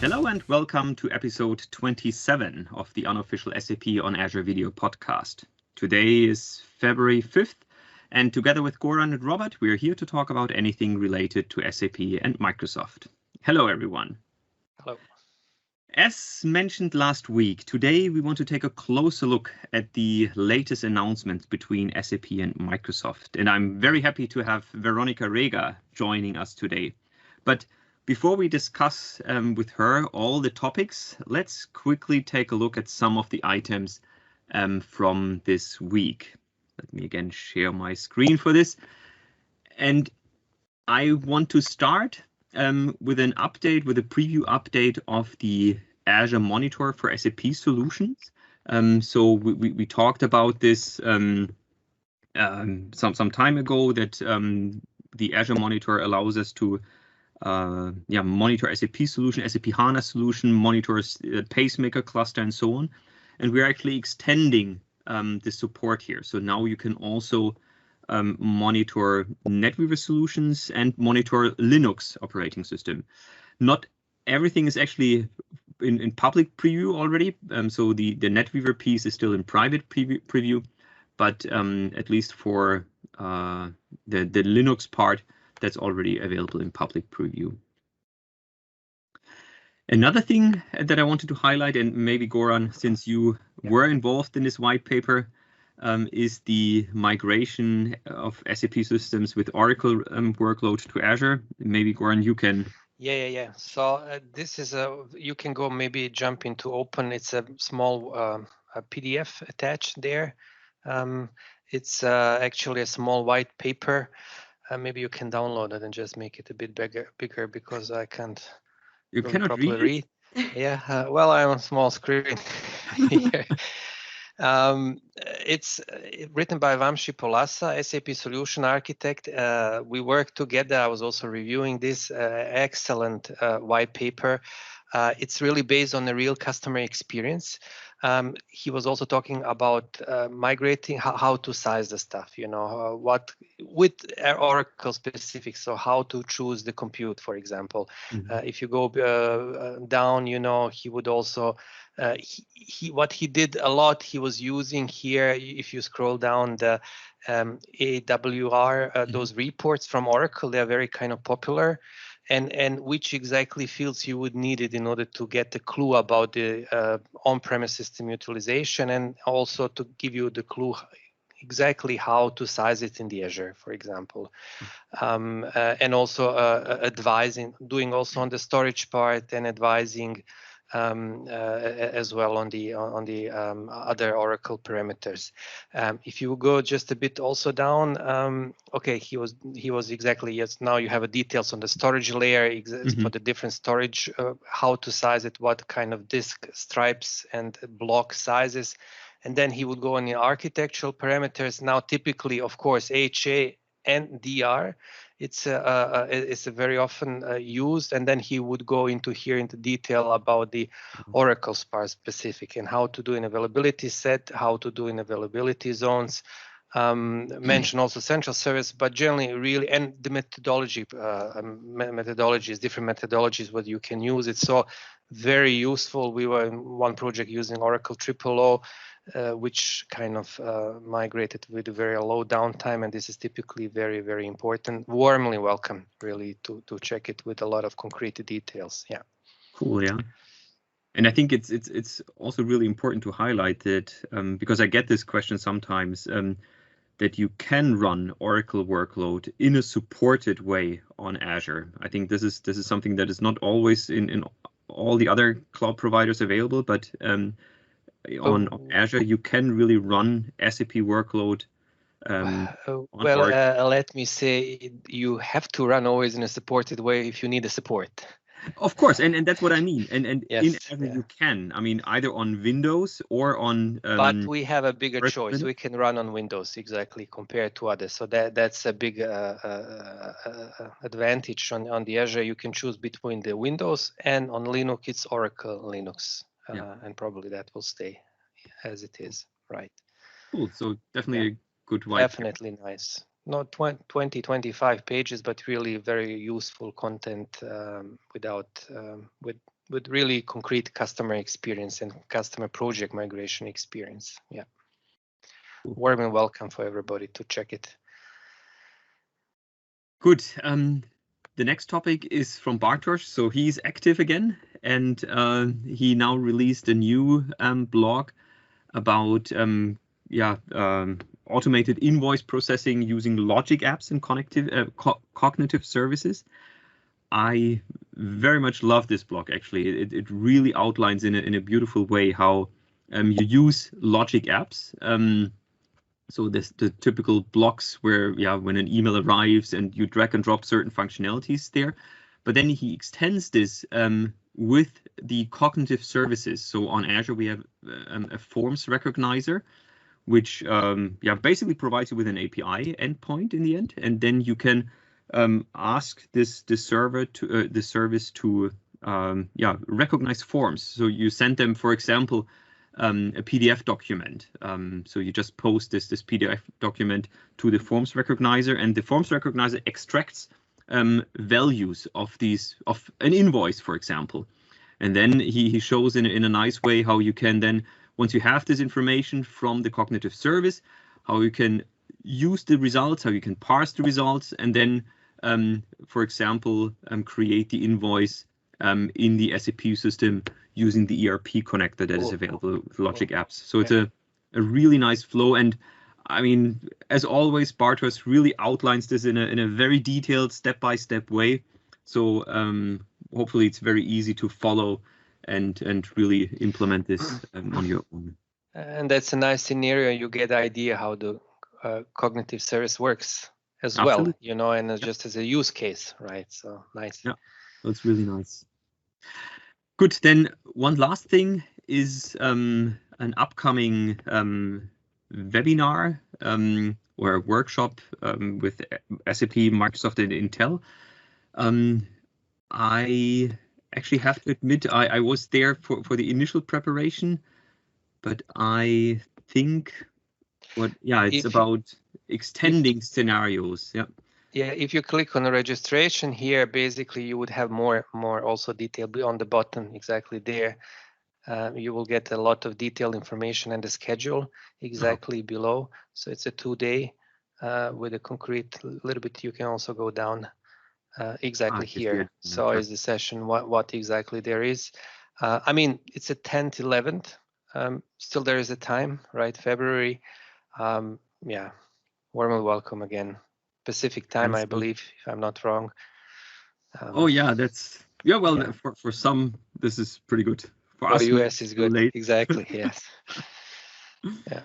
Hello and welcome to episode 27 of the unofficial SAP on Azure Video Podcast. Today is February 5th, and together with Goran and Robert, we are here to talk about anything related to SAP and Microsoft. Hello, everyone. Hello. As mentioned last week, today we want to take a closer look at the latest announcements between SAP and Microsoft. And I'm very happy to have Veronika Reger joining us today. But before we discuss with her all the topics, let's quickly take a look at some of the items from this week. Let me again share my screen for this. And I want to start with an update, with a preview update of the Azure Monitor for SAP Solutions. So we talked about this some time ago, that the Azure Monitor allows us to monitor SAP solution, SAP HANA solution, monitors pacemaker cluster, and so on. And we're actually extending the support here. So now you can also monitor NetWeaver solutions and monitor Linux operating system. Not everything is actually in public preview already. So the NetWeaver piece is still in private preview, but at least for the Linux part, that's already available in public preview. Another thing that I wanted to highlight, and maybe Goran, since you were involved in this white paper, is the migration of SAP systems with Oracle workload to Azure. Maybe Goran, you can. Yeah. So this is you can go maybe jump into open. It's a small a PDF attached there. It's actually a small white paper. Maybe you can download it and just make it a bit bigger because I can't. You really cannot properly read it? Yeah, well, I'm on small screen here. It's written by Vamshi Polasa, SAP Solution Architect. We worked together. I was also reviewing this excellent white paper. It's really based on a real customer experience. He was also talking about migrating, how to size the stuff, what with Oracle specific. So how to choose the compute, for example. Mm-hmm. If you go down, he would also, what he did a lot, he was using here, if you scroll down the AWR, those reports from Oracle, they're very kind of popular. And which exactly fields you would need it in order to get a clue about the on-premise system utilization, and also to give you the clue exactly how to size it in the Azure, for example. And also advising, doing also on the storage part and advising as well on the other Oracle parameters. If you go just a bit also down, okay, he was exactly, yes. Now you have details on the storage layer for the different storage, how to size it, what kind of disk stripes and block sizes, and then he would go on the architectural parameters. Now, typically, of course, HA and DR. It's a very often used, and then he would go into detail about the Oracle part specific and how to do an availability set, how to do in availability zones. Mention also central service, but generally really, and the methodologies, different methodologies what you can use. It's so very useful. We were in one project using Oracle OOO, which kind of migrated with a very low downtime, and this is typically very, very important. Warmly welcome, really, to check it with a lot of concrete details. Yeah. Cool. Yeah. And I think it's also really important to highlight that because I get this question sometimes, that you can run Oracle workload in a supported way on Azure. I think this is something that is not always in all the other cloud providers available, but on Azure, you can really run SAP workload. Let me say, you have to run always in a supported way if you need the support. Of course, and that's what I mean. And yes, in Azure you can. I mean, either on Windows or on. But we have a bigger choice. We can run on Windows exactly compared to others. So that's a big advantage on the Azure. You can choose between the Windows, and on Linux it's Oracle Linux, and probably that will stay as it is, right? Cool. So definitely a good white. Definitely nice. Not 20, 25 pages, but really very useful content with with really concrete customer experience and customer project migration experience. Yeah. Warm and welcome for everybody to check it. Good. The next topic is from Bartosz. So he's active again, and he now released a new blog about automated invoice processing using logic apps and cognitive services. I very much love this blog. Actually, it really outlines in a beautiful way how you use logic apps. So the typical blocks where, when an email arrives and you drag and drop certain functionalities there, but then he extends this with the cognitive services. So on Azure, we have a forms recognizer, which basically provides you with an API endpoint in the end, and then you can ask this service to recognize forms. So you send them, for example, a PDF document. So you just post this PDF document to the forms recognizer, and the forms recognizer extracts values of an invoice, for example. And then he shows in a nice way how you can then, once you have this information from the cognitive service, how you can use the results, how you can parse the results, and then, for example, create the invoice in the SAP system using the ERP connector that is available with logic apps. So it's a really nice flow. And I mean, as always, Bartosz really outlines this in a very detailed step-by-step way. So hopefully it's very easy to follow and really implement this on your own. And that's a nice scenario. You get the idea how the cognitive service works as Absolutely. well, and just as a use case, right? So nice. Yeah, that's really nice. Good. Then one last thing is an upcoming webinar or a workshop with SAP, Microsoft, and Intel. I actually have to admit I was there for the initial preparation, but I think it's about extending scenarios. Yeah. Yeah, if you click on the registration here, basically you would have more also detail on the button exactly there. You will get a lot of detailed information and the schedule exactly below. So it's a 2-day with a concrete little bit. You can also go down exactly here. So is the session, what exactly there is. I mean, it's a 10th, 11th. Still there is a time, right? February. Warm welcome again. Pacific time, I believe, if I'm not wrong. For some, this is pretty good. For us, US is good. Late. Exactly, yes. Yeah.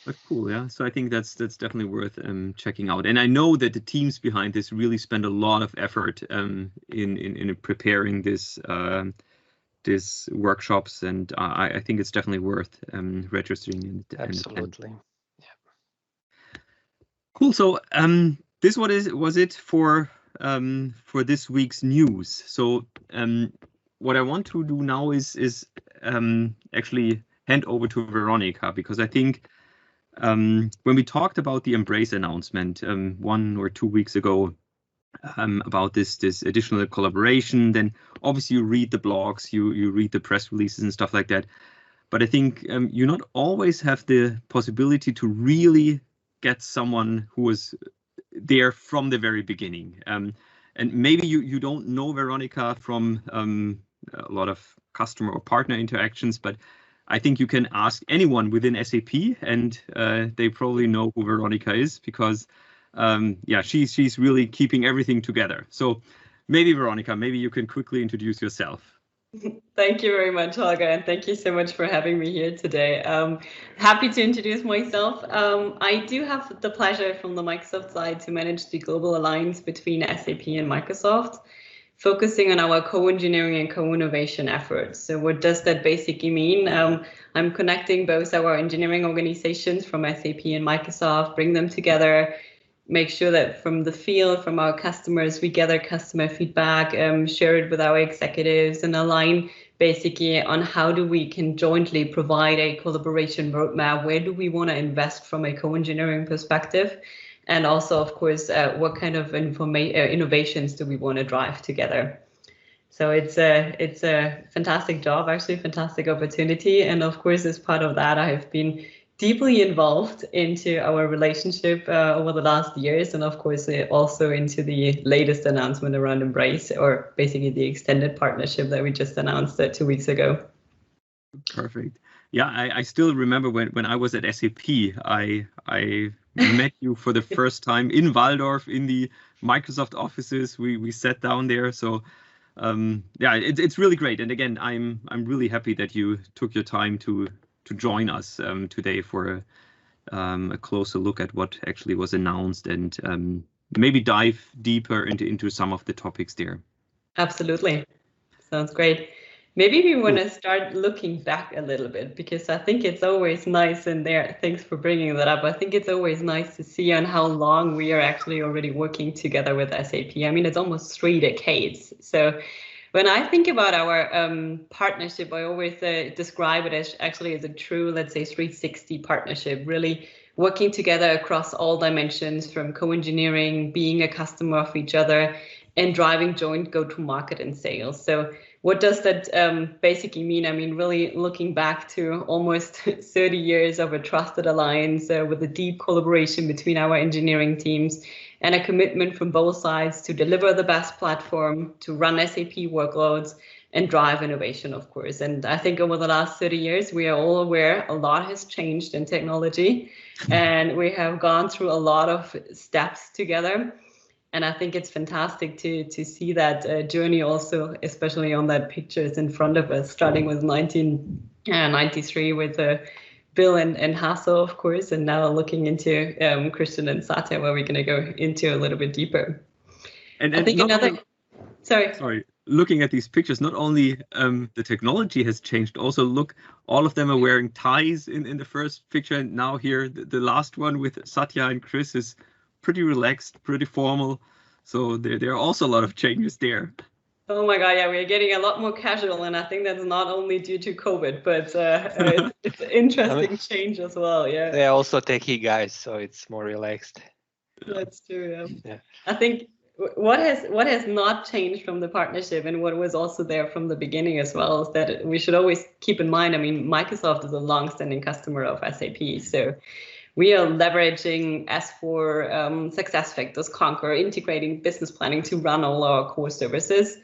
But cool, yeah. So I think that's definitely worth checking out. And I know that the teams behind this really spend a lot of effort in preparing this workshops, and I think it's definitely worth registering. Absolutely. Yeah. Cool. So this was it for this week's news. So what I want to do now is actually hand over to Veronika, because I think when we talked about the Embrace announcement 1 or 2 weeks ago about this additional collaboration, then obviously you read the blogs, you read the press releases and stuff like that. But I think you not always have the possibility to really get someone who was there from the very beginning. And maybe you don't know Veronika from a lot of customer or partner interactions, but I think you can ask anyone within SAP, and they probably know who Veronika is, because she's really keeping everything together. So maybe Veronika, maybe you can quickly introduce yourself. Thank you very much, Holger, and thank you so much for having me here today. Happy to introduce myself. I do have the pleasure from the Microsoft side to manage the global alliance between SAP and Microsoft, focusing on our co-engineering and co-innovation efforts. So what does that basically mean? I'm connecting both our engineering organizations from SAP and Microsoft, bring them together, make sure that from the field, from our customers, we gather customer feedback, share it with our executives, and align basically on how we can jointly provide a collaboration roadmap. Where do we want to invest from a co-engineering perspective? And also, of course, what kind of innovations do we want to drive together? So it's a fantastic job, actually, fantastic opportunity. And of course, as part of that, I have been deeply involved into our relationship over the last years, and of course also into the latest announcement around Embrace, or basically the extended partnership that we just announced 2 weeks ago. Perfect. Yeah, I still remember when I was at SAP, I met you for the first time in Walldorf in the Microsoft offices. We sat down there. So yeah, it's really great. And again, I'm really happy that you took your time to join us today for a closer look at what actually was announced, and maybe dive deeper into some of the topics there. Absolutely. Sounds great. Maybe we want to start looking back a little bit, because I think it's always nice, and thanks for bringing that up. I think it's always nice to see on how long we are actually already working together with SAP. I mean, it's almost 3 decades. So when I think about our partnership, I always describe it as a true, let's say, 360 partnership, really working together across all dimensions, from co-engineering, being a customer of each other, and driving joint go-to-market and sales. So what does that basically mean? I mean, really looking back to almost 30 years of a trusted alliance with a deep collaboration between our engineering teams, and a commitment from both sides to deliver the best platform, to run SAP workloads, and drive innovation, of course. And I think over the last 30 years, we are all aware a lot has changed in technology, and we have gone through a lot of steps together. And I think it's fantastic to see that journey also, especially on that pictures in front of us, starting with 1993 with Bill and Hasso, of course, and now looking into Christian and Satya, where we're going to go into a little bit deeper. And I think Sorry, looking at these pictures, not only the technology has changed, also look, all of them are wearing ties in the first picture, and now here the last one with Satya and Chris is pretty relaxed, pretty formal. So there are also a lot of changes there. Oh my God, yeah, we're getting a lot more casual, and I think that's not only due to COVID, but it's an interesting change as well. Yeah, they're also techie guys, so it's more relaxed. That's true. Yeah. I think what has not changed from the partnership, and what was also there from the beginning as well, is that we should always keep in mind. I mean, Microsoft is a long-standing customer of SAP, so we are leveraging S4, SuccessFactors, Concur, integrating business planning to run all our core services.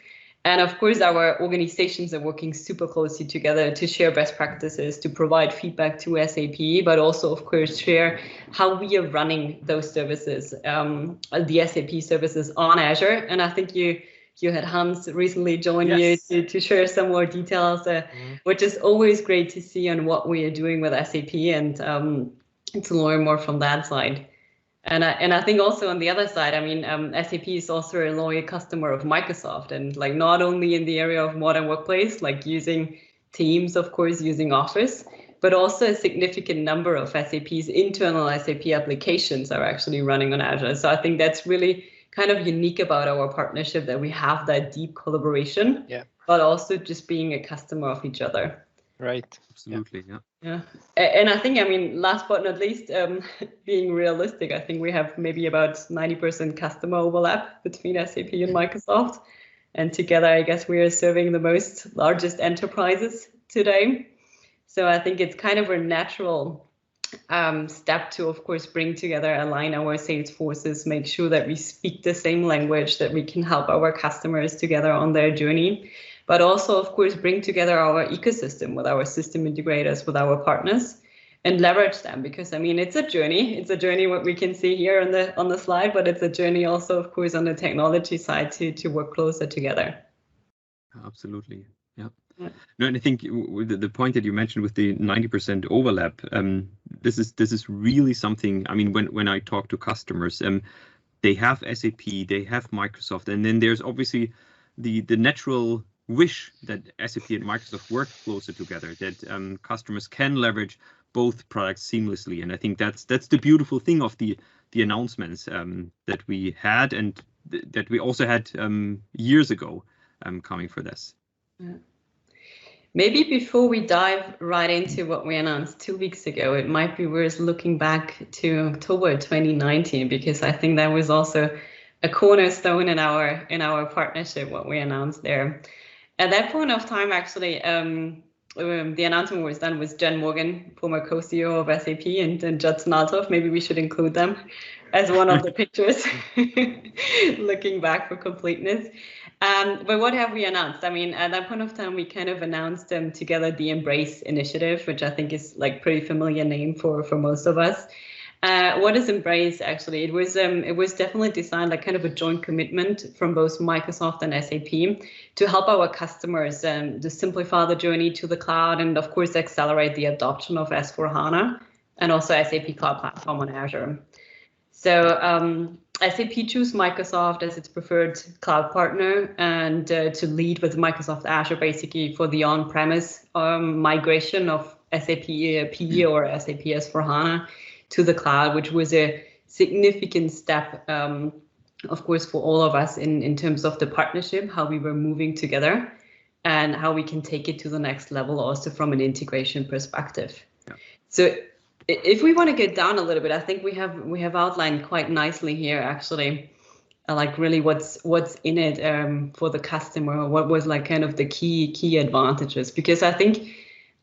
And of course, our organizations are working super closely together to share best practices, to provide feedback to SAP, but also, of course, share how we are running those services, the SAP services on Azure. And I think you had Hans recently join you to share some more details, which is always great to see on what we are doing with SAP, and to learn more from that side. And I think also on the other side, I mean, SAP is also a loyal customer of Microsoft, and like not only in the area of modern workplace, like using Teams, of course, using Office, but also a significant number of SAP's internal SAP applications are actually running on Azure. So I think that's really kind of unique about our partnership, that we have that deep collaboration, but also just being a customer of each other. Right. Absolutely. Yeah. And I think, I mean, last but not least, being realistic, I think we have maybe about 90% customer overlap between SAP and Microsoft. And together, I guess we are serving the largest enterprises today. So I think it's kind of a natural step to, of course, bring together, align our sales forces, make sure that we speak the same language, that we can help our customers together on their journey, but also, of course, bring together our ecosystem with our system integrators, with our partners, and leverage them. Because I mean, it's a journey. It's a journey, what we can see here on the slide, but it's a journey also, of course, on the technology side to work closer together. Absolutely. Yeah. No, and I think with the point that you mentioned with the 90% overlap, this is really something. I mean, when I talk to customers, they have SAP, they have Microsoft, and then there's obviously the natural wish that SAP and Microsoft work closer together, that customers can leverage both products seamlessly. And I think that's the beautiful thing of the announcements that we had, and that we also had years ago coming for this. Yeah. Maybe before we dive right into what we announced 2 weeks ago, it might be worth looking back to October 2019, because I think that was also a cornerstone in our partnership, what we announced there. At that point of time, actually, the announcement was done with Jen Morgan, former co-CEO of SAP, and Judd Snaltov. Maybe we should include them as one of the pictures, looking back for completeness. But what have we announced? I mean, at that point of time, we kind of announced together the Embrace initiative, which I think is like pretty familiar name for most of us. What is Embrace actually? It was definitely designed like kind of a joint commitment from both Microsoft and SAP to help our customers to simplify the journey to the cloud and of course accelerate the adoption of S/4HANA and also SAP Cloud Platform on Azure. So SAP chose Microsoft as its preferred cloud partner and to lead with Microsoft Azure basically for the on-premise migration of SAP PE or SAP S/4HANA to the cloud, which was a significant step, of course, for all of us in terms of the partnership, how we were moving together and how we can take it to the next level also from an integration perspective. Yeah. So if we want to get down a little bit, I think we have outlined quite nicely here, actually, like really what's in it for the customer, what was like kind of the key advantages, because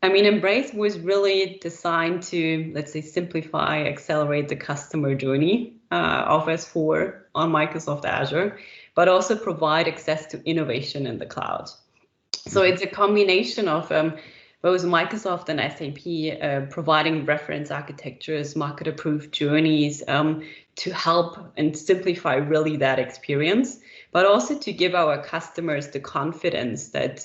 I mean, Embrace was really designed to, let's say, simplify, accelerate the customer journey of S4 on Microsoft Azure, but also provide access to innovation in the cloud. So it's a combination of both Microsoft and SAP providing reference architectures, market-approved journeys to help and simplify really that experience, but also to give our customers the confidence that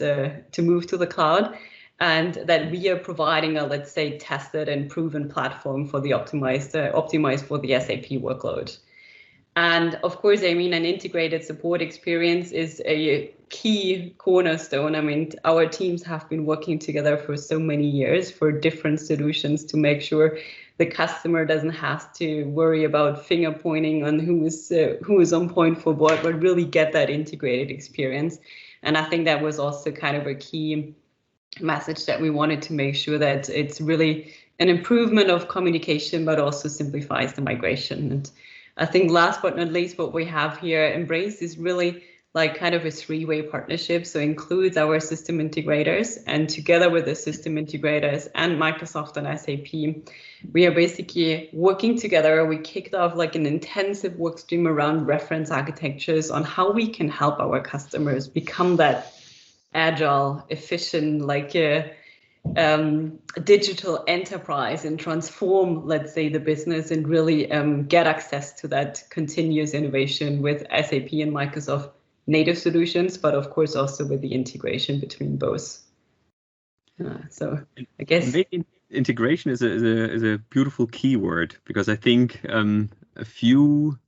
to move to the cloud, and that we are providing a, let's say, tested and proven platform for the optimized for the SAP workload. And of course, I mean, an integrated support experience is a key cornerstone. I mean, our teams have been working together for so many years for different solutions to make sure the customer doesn't have to worry about finger pointing on who is on point for what, but really get that integrated experience. And I think that was also kind of a key message that we wanted to make sure that it's really an improvement of communication, but also simplifies the migration. And I think last but not least, what we have here, Embrace, is really like kind of a three-way partnership. So includes our system integrators, and together with the system integrators and Microsoft and SAP, we are basically working together. We kicked off like an intensive work stream around reference architectures on how we can help our customers become that agile, efficient, like a digital enterprise and transform, let's say, the business and really get access to that continuous innovation with SAP and Microsoft native solutions, but of course also with the integration between both. So I guess integration is a beautiful keyword, because I think a few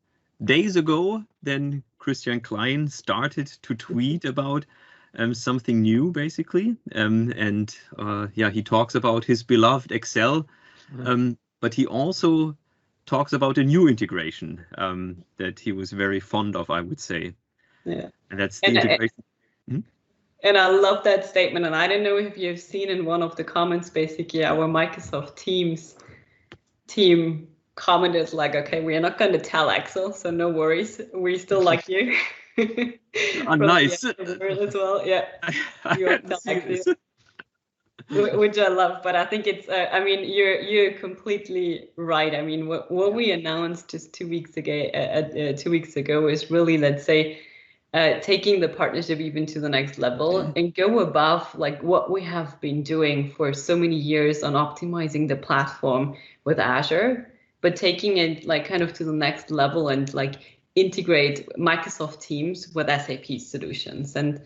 days ago, then Christian Klein started to tweet about something new, basically, and he talks about his beloved Excel, but he also talks about a new integration that he was very fond of, I would say. Yeah, and that's the integration. And I love that statement. And I don't know if you've seen in one of the comments, basically, our Microsoft team commented like, "Okay, we are not going to tell Excel, so no worries. We still like you." Nice. As well, yeah. Which I love, but I think it's. I mean, you're completely right. I mean, what we announced just 2 weeks ago is really, let's say, taking the partnership even to the next level and go above like what we have been doing for so many years on optimizing the platform with Azure, but taking it like kind of to the next level and like integrate Microsoft Teams with SAP Solutions. And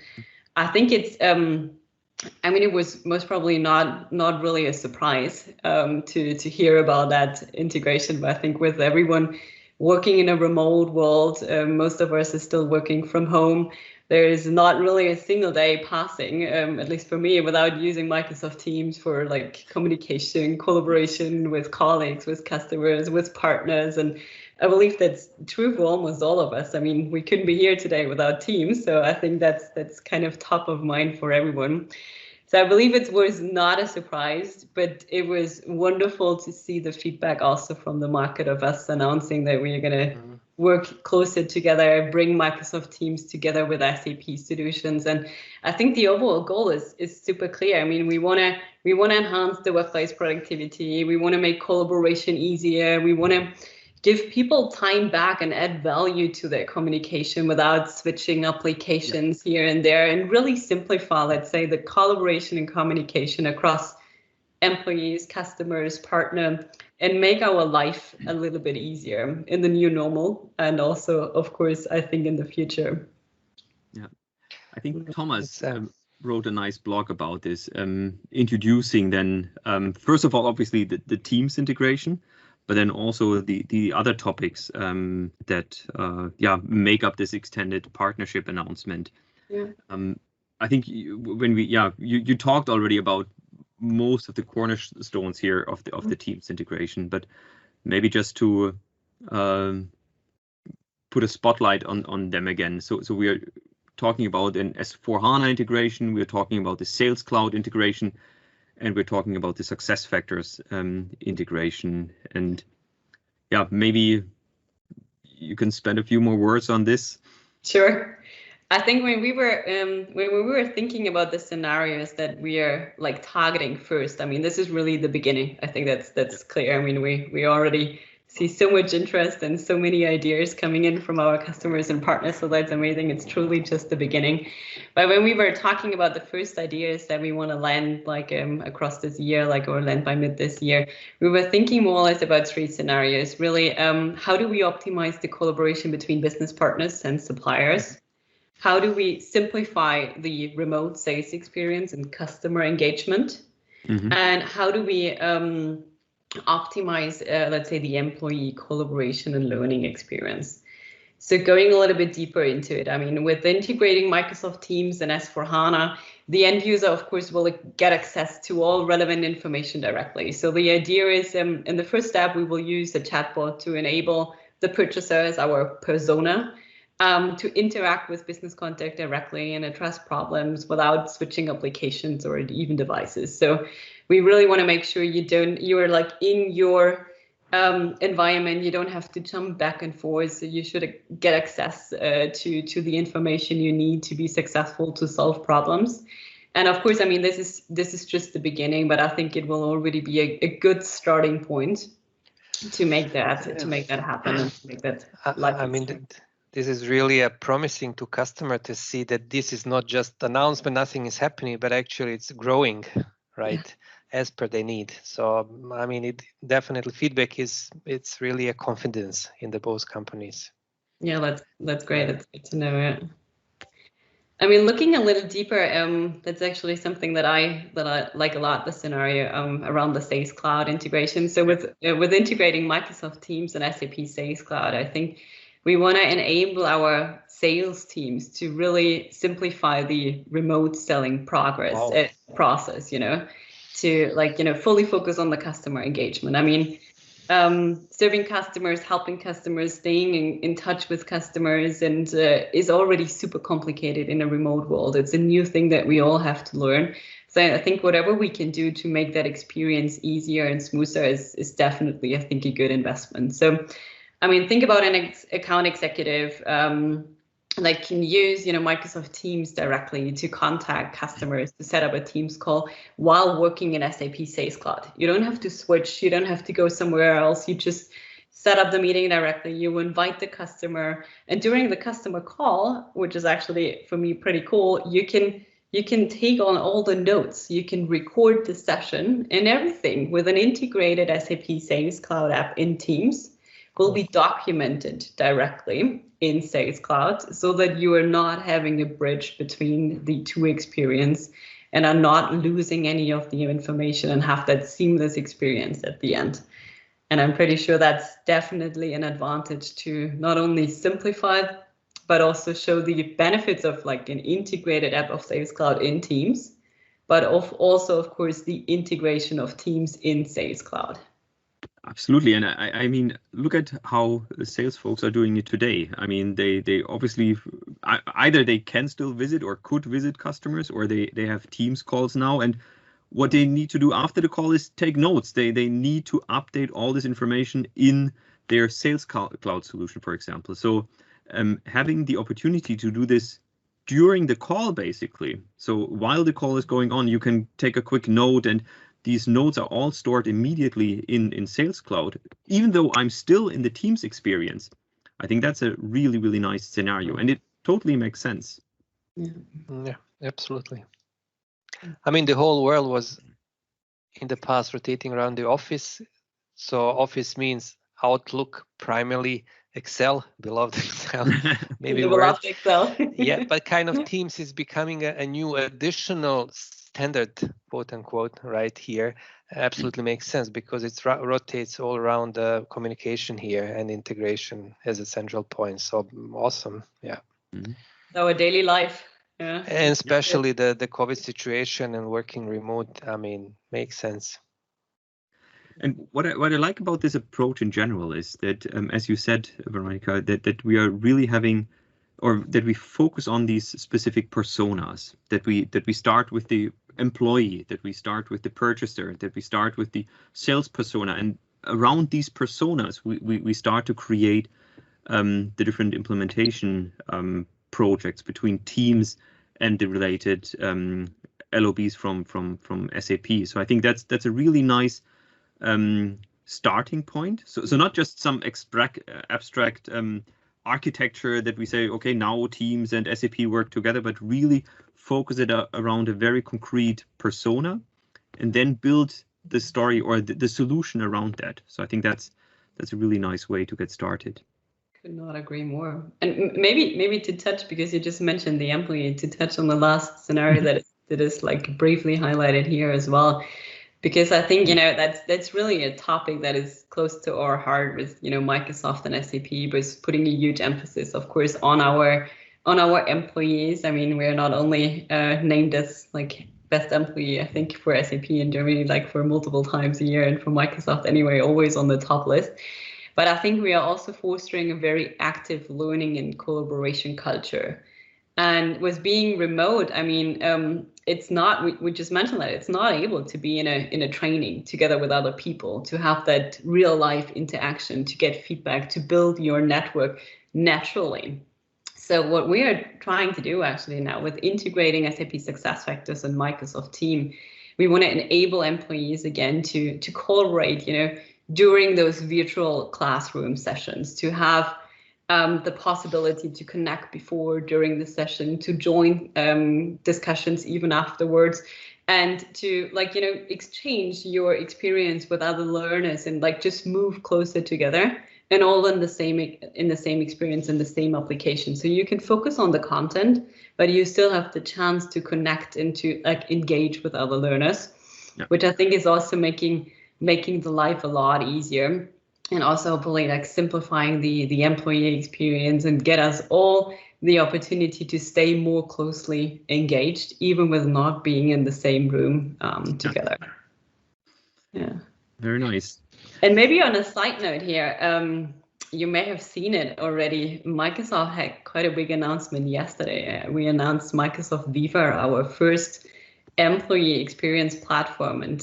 I think it's, I mean, it was most probably not really a surprise to hear about that integration, but I think with everyone working in a remote world, most of us are still working from home. There is not really a single day passing, at least for me, without using Microsoft Teams for like communication, collaboration with colleagues, with customers, with partners. And I believe that's true for almost all of us. I mean, we couldn't be here today without Teams. So I think that's kind of top of mind for everyone. So I believe it was not a surprise, but it was wonderful to see the feedback also from the market of us announcing that we are going to work closer together, bring Microsoft Teams together with SAP Solutions. And I think the overall goal is super clear. I mean, we want to enhance the workplace productivity. We want to make collaboration easier. We want to give people time back and add value to their communication without switching applications here and there, and really simplify, let's say, the collaboration and communication across employees, customers, partner, and make our life a little bit easier in the new normal, and also, of course, I think in the future. Yeah, I think Thomas wrote a nice blog about this, introducing then, first of all, obviously the Teams integration, but then also the other topics that make up this extended partnership announcement. Yeah. I think you talked already about most of the cornerstones here of the Teams integration, but maybe just to put a spotlight on them again. So we are talking about an S/4HANA integration, we're talking about the Sales Cloud integration, and we're talking about the SuccessFactors integration. And yeah, maybe you can spend a few more words on this. Sure. I think when we were thinking about the scenarios that we are like targeting first, I mean, this is really the beginning. I think that's clear. I mean, we already see so much interest and so many ideas coming in from our customers and partners. So that's amazing. It's truly just the beginning. But when we were talking about the first ideas that we want to land like across this year, like or land by mid this year, we were thinking more or less about 3 scenarios. Really, how do we optimize the collaboration between business partners and suppliers? How do we simplify the remote sales experience and customer engagement? Mm-hmm. And how do we optimize, let's say, the employee collaboration and learning experience? So going a little bit deeper into it, I mean, with integrating Microsoft Teams and S/4HANA, the end user, of course, will get access to all relevant information directly. So the idea is, in the first step, we will use a chatbot to enable the purchaser as our persona to interact with business contact directly and address problems without switching applications or even devices. So we really want to make sure you are like in your environment. You don't have to jump back and forth. So you should get access to the information you need to be successful to solve problems. And of course, I mean, this is just the beginning, but I think it will already be a good starting point to make that happen and to make that. This is really promising to customer to see that this is not just announcement, nothing is happening, but actually it's growing, right, as per their need. So, I mean, it definitely feedback it's really a confidence in the both companies. Yeah, that's great. It's good to know it. I mean, looking a little deeper, that's actually something that I like a lot, the scenario around the Sales Cloud integration. So with integrating Microsoft Teams and SAP Sales Cloud, I think we want to enable our sales teams to really simplify the remote selling process, to fully focus on the customer engagement. I mean, serving customers, helping customers, staying in touch with customers, and is already super complicated in a remote world. It's a new thing that we all have to learn. So I think whatever we can do to make that experience easier and smoother is definitely, I think, a good investment. So, I mean, think about an account executive can use, Microsoft Teams directly to contact customers, to set up a Teams call while working in SAP Sales Cloud. You don't have to switch. You don't have to go somewhere else. You just set up the meeting directly. You invite the customer, and during the customer call, which is actually for me pretty cool, you can take on all the notes. You can record the session, and everything with an integrated SAP Sales Cloud app in Teams will be documented directly in Sales Cloud, so that you are not having a bridge between the two experience and are not losing any of the information and have that seamless experience at the end. And I'm pretty sure that's definitely an advantage to not only simplify, but also show the benefits of like an integrated app of Sales Cloud in Teams, but also, of course, the integration of Teams in Sales Cloud. Absolutely. And I mean, look at how the sales folks are doing it today. I mean, they obviously either they can still visit or could visit customers, or they have Teams calls now. And what they need to do after the call is take notes. They need to update all this information in their Sales Cloud solution, for example. So having the opportunity to do this during the call, basically. So while the call is going on, you can take a quick note, and these notes are all stored immediately in Sales Cloud, even though I'm still in the Teams experience. I think that's a really, really nice scenario, and it totally makes sense. Yeah, absolutely. I mean, the whole world was in the past rotating around the Office. So Office means Outlook, primarily Excel, beloved Excel, maybe Word. Excel. Yeah, but kind of Teams is becoming a new additional standard, quote unquote, right here. Absolutely makes sense because it rotates all around the communication here and integration as a central point. So awesome, yeah. Our daily life. Yeah. And especially the COVID situation and working remote, I mean, makes sense. And what I like about this approach in general is that, as you said, Veronika, that we are really having, or that we focus on these specific personas, that we start with the employee, that we start with the purchaser, that we start with the sales persona, and around these personas, we start to create the different implementation projects between teams and the related LOBs from SAP. So I think that's a really nice starting point. So not just some abstract architecture that we say, okay, now Teams and SAP work together, but really focus it around a very concrete persona, and then build the story or the solution around that. So I think that's a really nice way to get started. Could not agree more. And maybe to touch, because you just mentioned the employee, to touch on the last scenario that is like briefly highlighted here as well. Because I think, that's really a topic that is close to our heart with, Microsoft and SAP, but putting a huge emphasis, of course, on our employees. I mean, we're not only named as like best employee, I think, for SAP in Germany, like for multiple times a year, and for Microsoft anyway, always on the top list. But I think we are also fostering a very active learning and collaboration culture. And with being remote, I mean, it's not, we just mentioned that it's not able to be in a training together with other people, to have that real life interaction, to get feedback, to build your network naturally. So what we are trying to do actually now with integrating SAP SuccessFactors and Microsoft Team, we want to enable employees again to collaborate, during those virtual classroom sessions, to have the possibility to connect before, during the session, to join discussions even afterwards, and to exchange your experience with other learners, and just move closer together, and all in the same experience, in the same application. So you can focus on the content, but you still have the chance to connect and to engage with other learners, which I think is also making the life a lot easier. And also hopefully simplifying the employee experience, and get us all the opportunity to stay more closely engaged, even with not being in the same room together. Yeah. Very nice. And maybe on a side note here, you may have seen it already. Microsoft had quite a big announcement yesterday. We announced Microsoft Viva, our first employee experience platform, and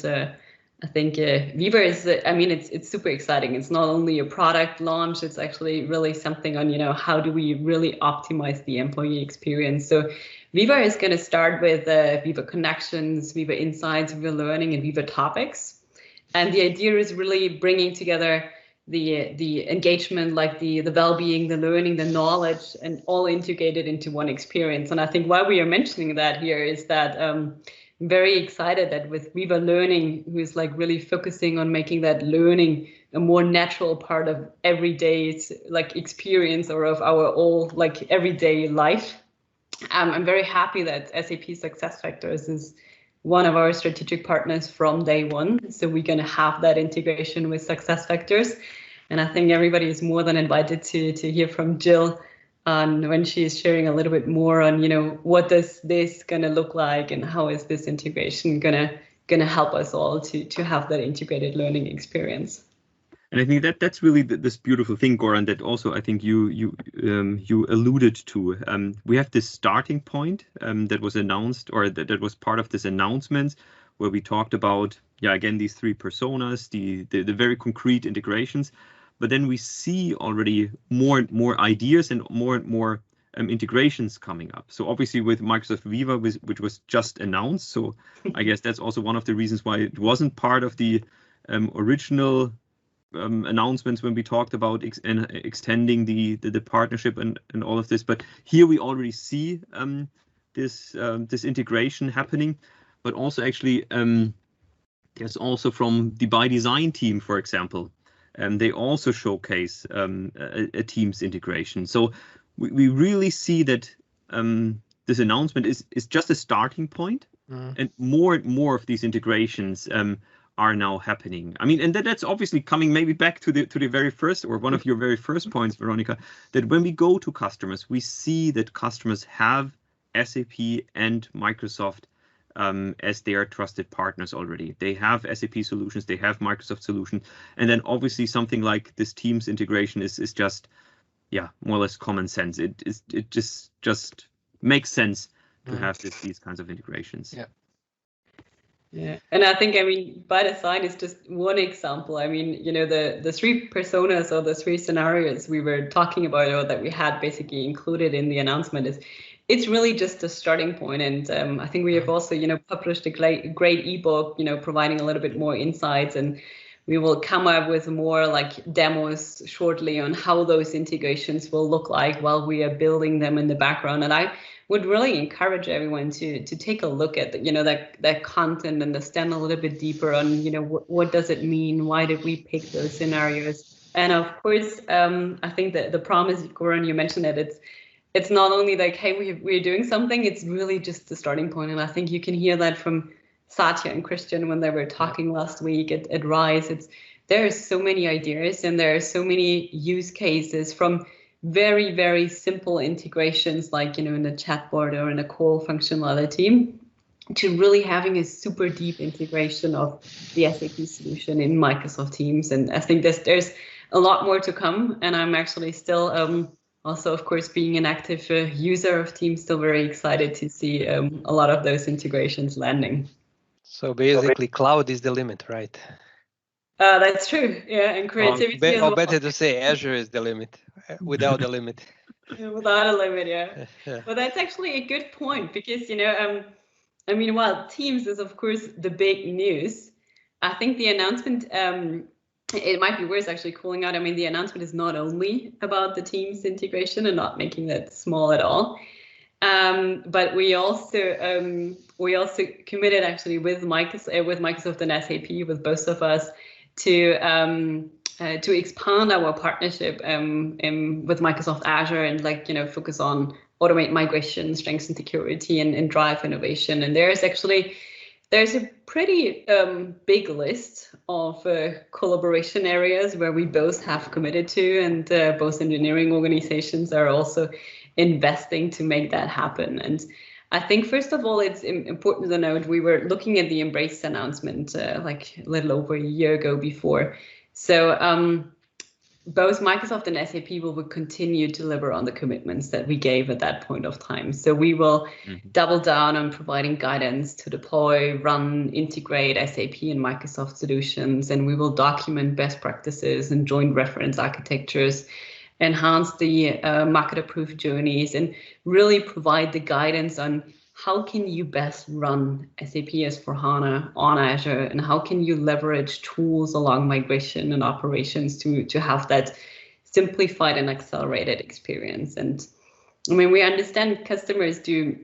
I think Viva is, it's super exciting. It's not only a product launch, it's actually really something on, how do we really optimize the employee experience. So Viva is going to start with Viva Connections, Viva Insights, Viva Learning, and Viva Topics. And the idea is really bringing together the engagement, like the well-being, the learning, the knowledge, and all integrated into one experience. And I think why we are mentioning that here is that I'm very excited that with Viva Learning, who is really focusing on making that learning a more natural part of everyday experience, or of our all everyday life. I'm very happy that SAP SuccessFactors is one of our strategic partners from day one. So we're going to have that integration with SuccessFactors. And I think everybody is more than invited to hear from Jill when she's sharing a little bit more on, what does this going to look like, and how is this integration gonna help us all to have that integrated learning experience. And I think that's really this beautiful thing, Goran, that also I think you alluded to. We have this starting point that was announced, or that was part of this announcement, where we talked about, again, these three personas, the very concrete integrations. but then we see already more and more ideas and more integrations coming up. So obviously with Microsoft Viva, which was just announced, so I guess that's also one of the reasons why it wasn't part of the original announcements when we talked about extending the partnership and all of this. But here we already see this integration happening, but also actually there's also from the ByDesign team, for example, they also showcase a Teams integration. So we really see that this announcement is just a starting point, and more of these integrations are now happening. I mean, and that's obviously coming maybe back to the very first, or one of your very first points, Veronika, that when we go to customers, we see that customers have SAP and Microsoft as their trusted partners already. They have SAP solutions, they have Microsoft solutions, and then obviously something like this Teams integration is just, yeah, more or less common sense. It just makes sense to have these kinds of integrations. Yeah. Yeah, and I think, I mean, ByDesign is just one example. I mean, you know, the three personas or the three scenarios we were talking about, or that we had basically included in the announcement, it's really just a starting point. And I think we have also, you know, published a great ebook, you know, providing a little bit more insights, and we will come up with more like demos shortly on how those integrations will look like while we are building them in the background. And I would really encourage everyone to take a look at, you know, that content, and understand a little bit deeper on, you know, what does it mean? Why did we pick those scenarios? And of course, I think that the promise, Goran, you mentioned it, it's not only like, hey, we're doing something, it's really just the starting point. And I think you can hear that from Satya and Christian when they were talking last week at Rise. There are so many ideas, and there are so many use cases, from very, very simple integrations like, you know, in a chatbot or in a call functionality, to really having a super deep integration of the SAP solution in Microsoft Teams. And I think there's a lot more to come. And I'm actually still also, of course, being an active user of Teams, still very excited to see a lot of those integrations landing. So basically, cloud is the limit, right? That's true. Yeah, and creativity. Or better to say, Azure is the limit, without a limit. Without a limit, yeah. But that's actually a good point, because, you know, I mean, while Teams is, of course, the big news, I think the announcement, it might be worth actually calling out. I mean, the announcement is not only about the Teams integration, and not making that small at all. But we also committed actually with Microsoft and SAP, with both of us, to expand our partnership with Microsoft Azure, and, like, you know, focus on automate migration, strengthen security, and drive innovation. And there's a pretty big list of collaboration areas where we both have committed to, and both engineering organizations are also investing to make that happen. And I think, first of all, it's important to note, we were looking at the Embrace announcement like a little over a year ago before. So both Microsoft and SAP will continue to deliver on the commitments that we gave at that point of time. So we will double down on providing guidance to deploy, run, integrate SAP and Microsoft solutions, and we will document best practices and joint reference architectures, enhance the market-approved journeys, and really provide the guidance on how can you best run SAP S/4HANA on Azure, and how can you leverage tools along migration and operations to have that simplified and accelerated experience. And I mean, we understand customers do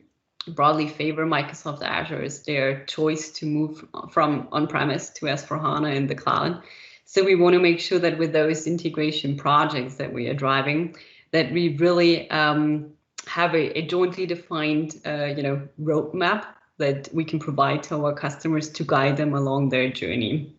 broadly favor Microsoft Azure as their choice to move from on-premise to S/4HANA in the cloud. So we want to make sure that with those integration projects that we are driving, that we really have a jointly defined, you know, roadmap that we can provide to our customers to guide them along their journey.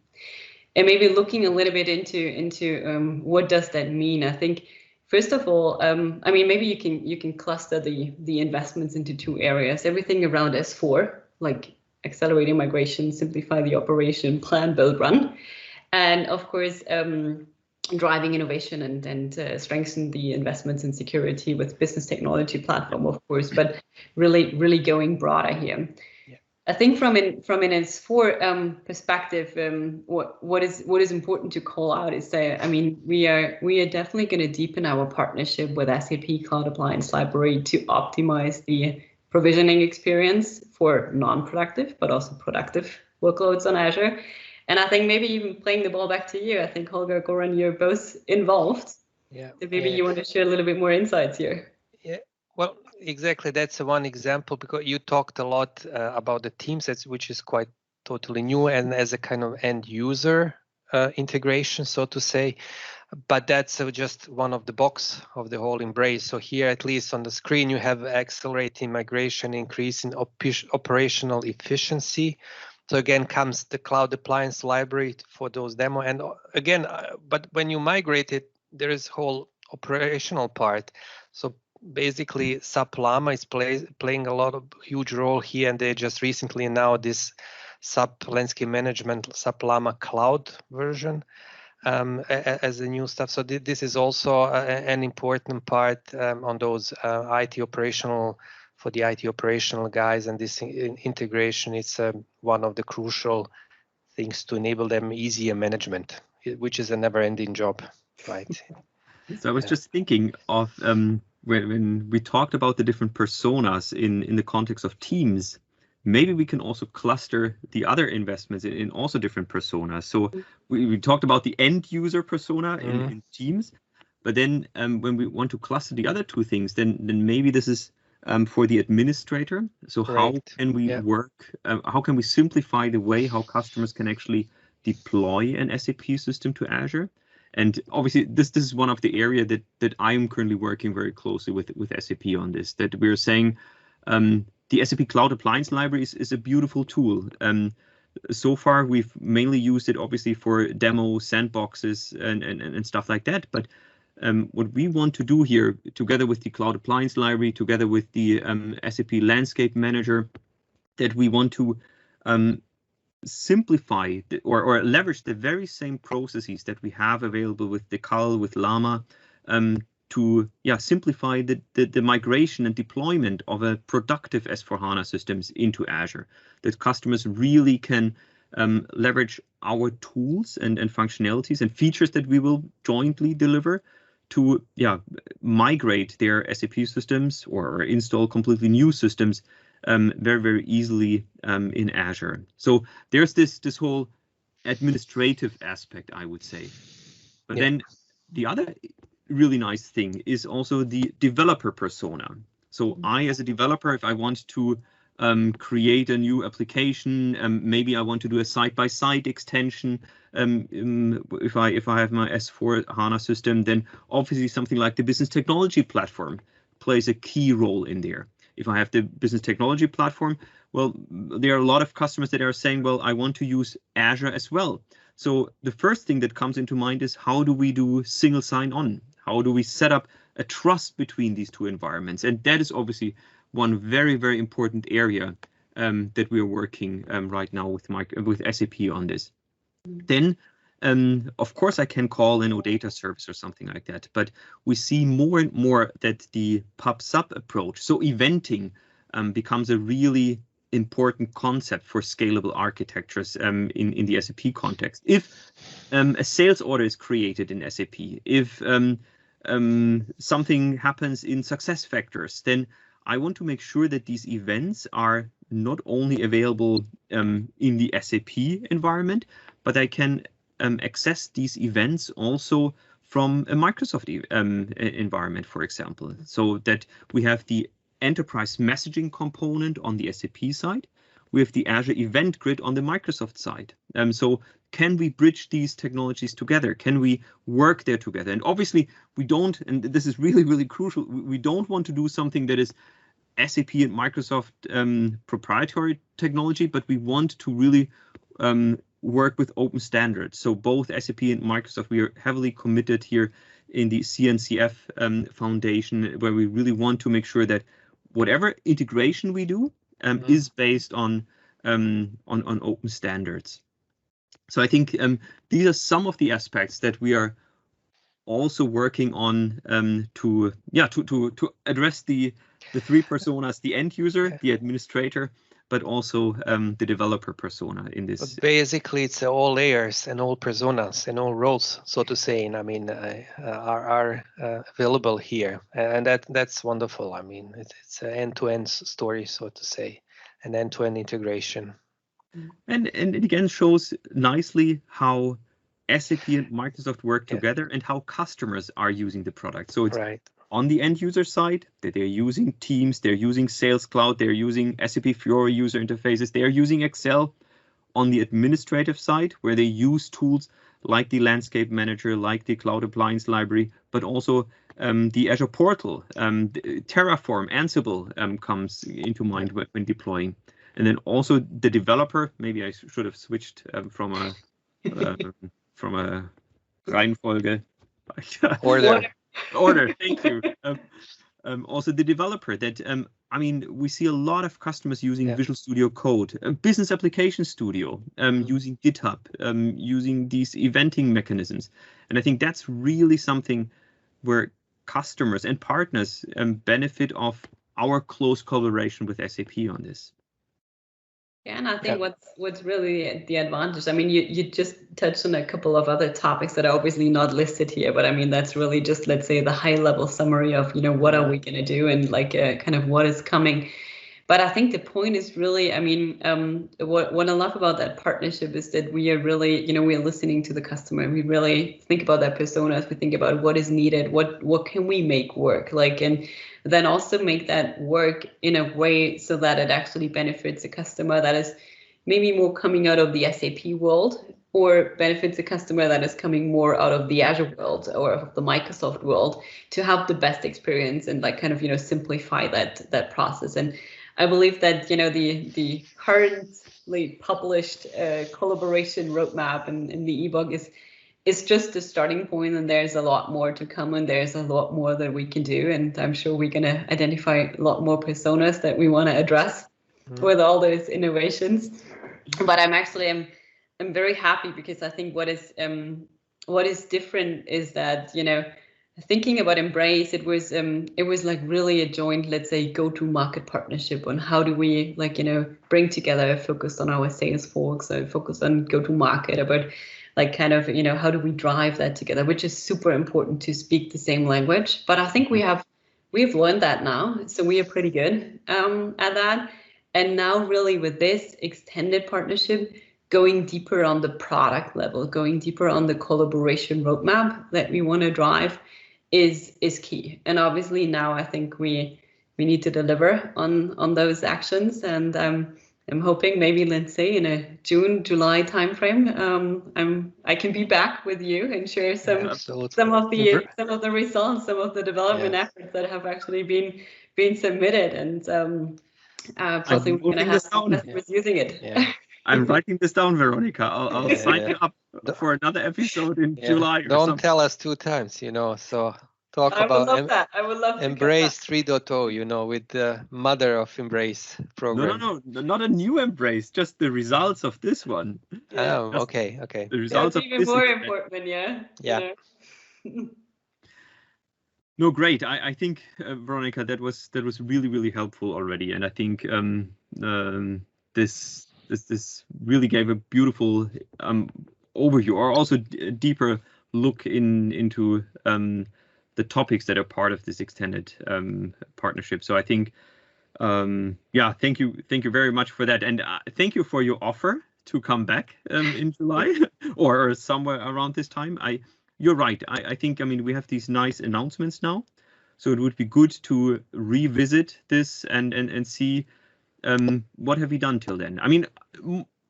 And maybe looking a little bit into what does that mean? I think, first of all, I mean, maybe you can cluster the investments into two areas. Everything around S4, like accelerating migration, simplify the operation, plan, build, run. And of course, driving innovation and strengthen the investments in security with business technology platform, of course, but really going broader here. I think from an S4 perspective, what is important to call out is that, I mean, we are definitely going to deepen our partnership with SAP Cloud Appliance Library to optimize the provisioning experience for non-productive but also productive workloads on Azure. And I think maybe even playing the ball back to you, I think Holger, Goran, you're both involved. Yeah. So maybe you want to share a little bit more insights here. Yeah. Well, exactly. That's one example, because you talked a lot about the teams, which is quite totally new and as a kind of end user integration, so to say. But that's just one of the box of the whole embrace. So here, at least on the screen, you have accelerating migration, increase in operational efficiency. So again, comes the Cloud Appliance Library for those demo. And again, but when you migrate it, there is whole operational part. So basically, SAP Llama is playing a lot of huge role here, and they just recently now this SAP Landscape Management SAP Llama Cloud version as the new stuff. So this is also an important part on those IT operational, for the IT operational guys, and this integration is one of the crucial things to enable them easier management, which is a never-ending job, right? So I was just thinking of when we talked about the different personas in the context of teams, maybe we can also cluster the other investments in also different personas. So we talked about the end user persona in teams, but then when we want to cluster the other two things, then maybe this is for the administrator. So how can we work? How can we simplify the way how customers can actually deploy an SAP system to Azure? And obviously, this is one of the area that I'm currently working very closely with SAP on this. That we're saying the SAP Cloud Appliance Library is a beautiful tool. So far, we've mainly used it obviously for demo sandboxes and stuff like that. But what we want to do here, together with the Cloud Appliance Library, together with the SAP Landscape Manager, that we want to simplify or leverage the very same processes that we have available with the CAL, with Llama, to simplify the migration and deployment of a productive S4HANA systems into Azure, that customers really can leverage our tools and functionalities and features that we will jointly deliver to migrate their SAP systems or install completely new systems very, very easily in Azure. So there's this whole administrative aspect, I would say. But then the other really nice thing is also the developer persona. So I, as a developer, if I want to create a new application, maybe I want to do a side-by-side extension. If I have my S4HANA system, then obviously something like the business technology platform plays a key role in there. If I have the business technology platform, well, there are a lot of customers that are saying, well, I want to use Azure as well. So the first thing that comes into mind is, how do we do single sign-on? How do we set up a trust between these two environments? And that is obviously one very, very important area that we are working right now with SAP on this. Then, of course, I can call an OData service or something like that, but we see more and more that the pub-sub approach, so eventing, becomes a really important concept for scalable architectures in the SAP context. If a sales order is created in SAP, if something happens in SuccessFactors, then I want to make sure that these events are not only available in the SAP environment, but I can access these events also from a Microsoft environment, for example, so that we have the enterprise messaging component on the SAP side. We have the Azure Event Grid on the Microsoft side. So can we bridge these technologies together? Can we work there together? And obviously we don't, and this is really, really crucial, we don't want to do something that is SAP and Microsoft proprietary technology, but we want to really work with open standards. So both SAP and Microsoft, we are heavily committed here in the CNCF Foundation, where we really want to make sure that whatever integration we do is based on open standards. So I think these are some of the aspects that we are also working on to address the three personas: the end user, the administrator, but also the developer persona in this. But basically, it's all layers and all personas and all roles, so to say. And I mean, are available here, and that's wonderful. I mean, it's an end-to-end story, so to say, an end-to-end integration. And it again shows nicely how SAP and Microsoft work together and how customers are using the product. So it's on the end user side that they're using Teams, they're using Sales Cloud, they're using SAP Fiori user interfaces, they're using Excel. On the administrative side, where they use tools like the Landscape Manager, like the Cloud Appliance Library, but also the Azure Portal, Terraform, Ansible comes into mind when deploying. And then also the developer, maybe I should have switched from a Reihenfolge. Order, thank you. Also the developer that, I mean, we see a lot of customers using Visual Studio Code, Business Application Studio, using GitHub, using these eventing mechanisms. And I think that's really something where customers and partners benefit of our close collaboration with SAP on this. Yeah, and I think what's really the advantage, I mean, you just touched on a couple of other topics that are obviously not listed here, but I mean, that's really just, let's say, the high level summary of, what are we going to do and like kind of what is coming. But I think the point is really, I mean, what I love about that partnership is that we are really, we are listening to the customer. We really think about their personas. We think about what is needed, what can we make work, like, and then also make that work in a way so that it actually benefits a customer that is maybe more coming out of the SAP world, or benefits a customer that is coming more out of the Azure world or of the Microsoft world, to have the best experience and like kind of, simplify that process. And I believe that, the currently published collaboration roadmap in the ebook is just a starting point, and there's a lot more to come, and there's a lot more that we can do. And I'm sure we're going to identify a lot more personas that we want to address with all those innovations. But I'm very happy, because I think what is different is that, thinking about Embrace, it was like really a joint, let's say, go-to-market partnership on how do we bring together, focused on our sales folks, so focused on go-to-market, about like kind of, how do we drive that together, which is super important to speak the same language. But I think we've learned that now, so we are pretty good at that. And now really with this extended partnership, going deeper on the product level, going deeper on the collaboration roadmap that we want to drive is key. And obviously now I think we need to deliver on those actions. And I'm hoping maybe, let's say, in a June, July timeframe, I can be back with you and share some of the results, some of the development efforts that have actually been submitted, and probably we're going to have some customers using it. Yeah. I'm writing this down, Veronika. I'll sign you up for another episode in July. Don't tell us 2 times, so talk about I would love Embrace 3.0, with the mother of Embrace program. No, not a new Embrace, just the results of this one. Oh, okay. The results of even this more important, Yeah. No, great. I think, Veronika, that was really, really helpful already, and I think this really gave a beautiful overview, or also a deeper look into the topics that are part of this extended partnership. So I think, thank you very much for that, and thank you for your offer to come back in July or somewhere around this time. You're right. I think, we have these nice announcements now, so it would be good to revisit this and see what have we done till then.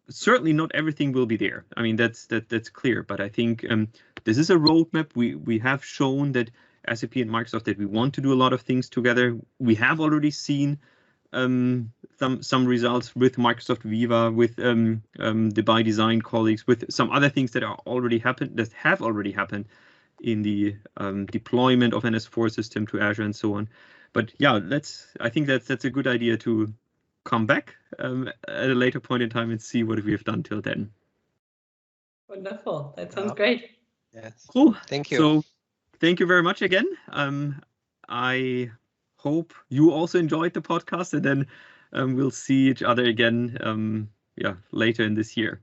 Certainly not everything will be there. That's clear. But I think this is a roadmap. We have shown that SAP and Microsoft, that we want to do a lot of things together. We have already seen some results with Microsoft Viva, with the ByDesign colleagues, with some other things that have already happened in the deployment of an S4 system to Azure and so on. But I think that's a good idea to come back at a later point in time and see what we have done till then. Wonderful. That sounds great. Yes. Cool. Thank you. So thank you very much again. I hope you also enjoyed the podcast, and then we'll see each other again later in this year.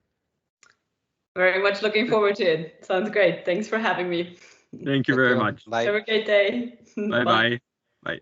Very much looking forward to it. Sounds great. Thanks for having me. Thank you very much. Bye. Have a great day. Bye. Bye.